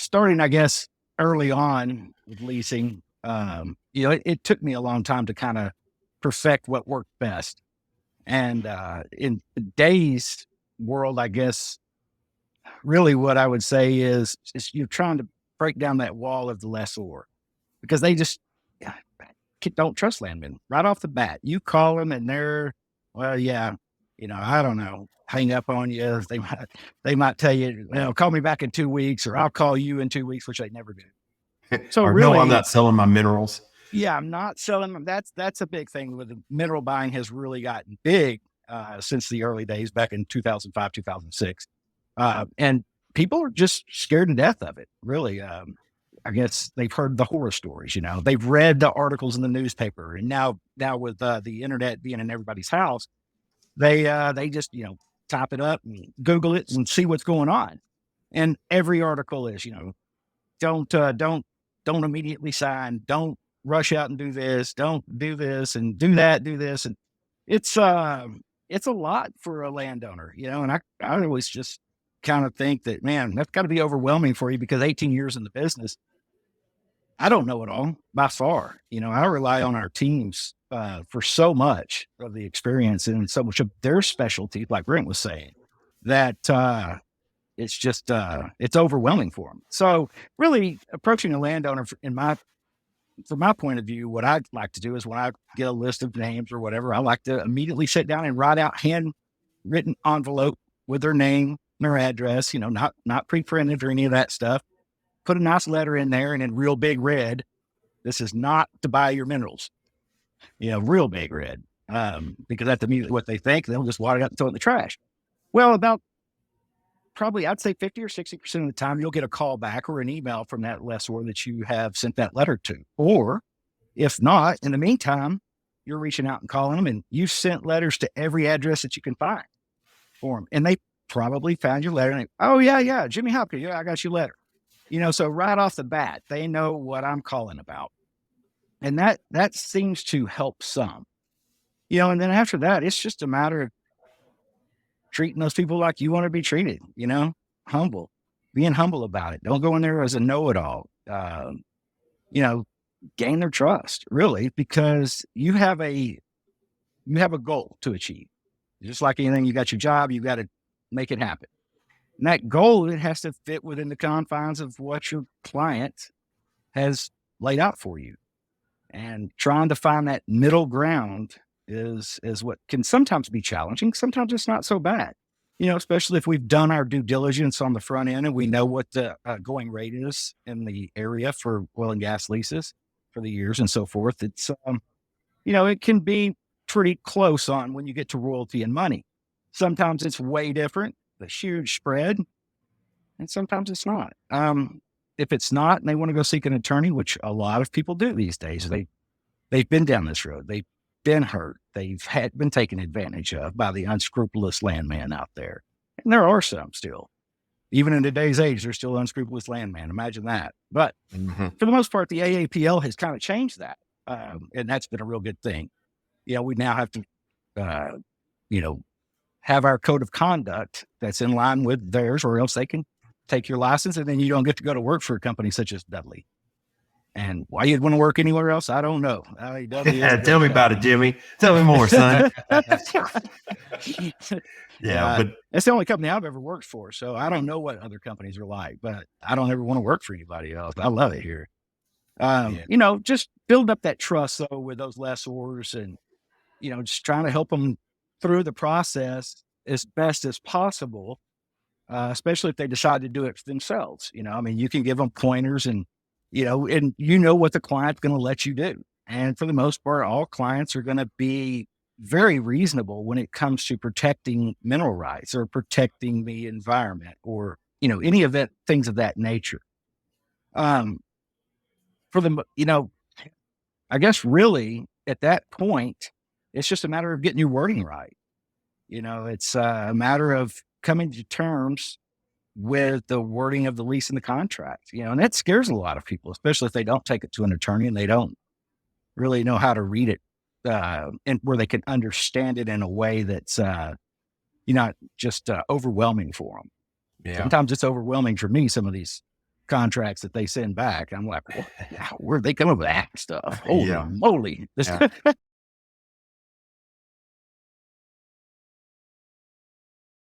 starting, I guess, early on with leasing, it took me a long time to kind of perfect what worked best. And in today's world, I guess, really what I would say is you're trying to break down that wall of the lessor because they just don't trust landmen right off the bat. You call them and they're, well, yeah, I don't know, hang up on you. They might tell you, call me back in 2 weeks, or I'll call you in 2 weeks, which they never do. So or really, no, I'm not selling my minerals. Yeah, I'm not selling them. That's a big thing with the mineral buying has really gotten big since the early days back in 2005, 2006. And people are just scared to death of it, really. I guess they've heard the horror stories, they've read the articles in the newspaper. And now with the internet being in everybody's house, they just, type it up and Google it and see what's going on. And every article is, don't immediately sign. Don't rush out and do this. Don't do this and do that, do this. And it's a lot for a landowner, and I always just kind of think that, man, that's got to be overwhelming for you because 18 years in the business, I don't know it all by far. I rely on our teams for so much of the experience and so much of their specialty, like Brent was saying, that it's just, it's overwhelming for them. So really approaching a landowner from my point of view, what I'd like to do is when I get a list of names or whatever, I like to immediately sit down and write out handwritten envelope with their name, their address, not pre-printed or any of that stuff. Put a nice letter in there and in real big red, this is not to buy your minerals, real big red, because that's immediately what they think. They'll just water it up and throw it in the trash. Well, about probably I'd say 50 or 60% of the time, you'll get a call back or an email from that lessor that you have sent that letter to. Or if not, in the meantime, you're reaching out and calling them and you've sent letters to every address that you can find for them. And they probably found your letter and oh yeah, Jimmy Hopkins. Yeah, I got your letter. So right off the bat, they know what I'm calling about. And that seems to help some, and then after that, it's just a matter of treating those people like you want to be treated, being humble about it. Don't go in there as a know-it-all, gain their trust really, because you have a goal to achieve. Just like anything, you got your job, you got to make it happen. And that goal, it has to fit within the confines of what your client has laid out for you. And trying to find that middle ground is what can sometimes be challenging. Sometimes it's not so bad, especially if we've done our due diligence on the front end and we know what the going rate is in the area for oil and gas leases for the years and so forth. It's, it can be pretty close on when you get to royalty and money. Sometimes it's way different, the huge spread, and sometimes it's not. If it's not, and they want to go seek an attorney, which a lot of people do these days, they've been down this road. They've been hurt. They've been taken advantage of by the unscrupulous landman out there. And there are some still. Even in today's age, there's still unscrupulous landman. Imagine that. But for the most part, the AAPL has kind of changed that. And that's been a real good thing. We now have to, have our code of conduct that's in line with theirs, or else they can take your license and then you don't get to go to work for a company such as Dudley. And why you'd want to work anywhere else, I don't know. Tell me about it, Jimmy. Tell me more, son. But it's the only company I've ever worked for. So I don't know what other companies are like, but I don't ever want to work for anybody else. I love it here. Just build up that trust though with those lessors and, just trying to help them through the process as best as possible. Especially if they decide to do it themselves. You can give them pointers and what the client's going to let you do. And for the most part, all clients are going to be very reasonable when it comes to protecting mineral rights or protecting the environment or, any of that, things of that nature. I guess really at that point, it's just a matter of getting your wording right. It's a matter of coming to terms with the wording of the lease and the contract, and that scares a lot of people, especially if they don't take it to an attorney and they don't really know how to read it, and where they can understand it in a way that's, not just overwhelming for them. Yeah. Sometimes it's overwhelming for me, some of these contracts that they send back. I'm like, where'd they come up with that stuff? Holy Yeah. moly. Yeah.